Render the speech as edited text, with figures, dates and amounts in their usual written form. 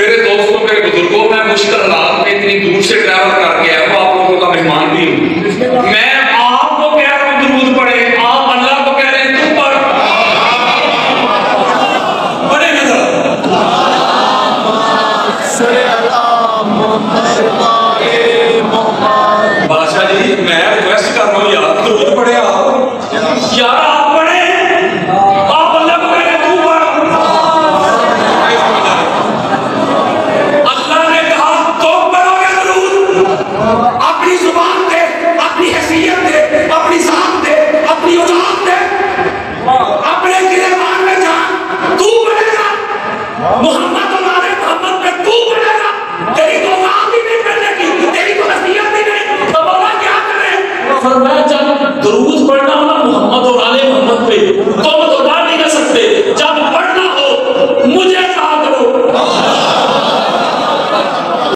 मेरे दोस्तों, मेरे बुजुर्गों, मैं मुश्किल हालात में इतनी दूर से ट्रैवल करके आया हूँ, आप लोगों का मेहमान भी हूँ। मैं आपको कह रहा हूँ दुरूद पढ़े, आप अल्लाह को कह रहे हैं तू पढ़। पढ़े नजर बादशाह जी, मैं रिक्वेस्ट कर रहा हूँ यार, दुरूद पढ़े आप यार, आप पढ़े, आप अल्लाह को कह रहे हैं तू पढ़। अल्लाह ने कहा तुम पढ़ोगे दुरूद, अपनी जुबान दे, अपनी हैसियत दे, अपनी जात दे, अपनी औलाद दे, अपने गिरबान में जा, तू पढ़ेगा। मोहम्मद और आले मोहम्मद पे तू पढ़ेगा। तेरी तो औलाद ही नहीं पढ़ने की, तेरी तो हैसियत ही नहीं, तो मौला क्या करे? फरमाया जब दुरूद पढ़ना हो ना मोहम्मद और आले मोहम्मद पे, तो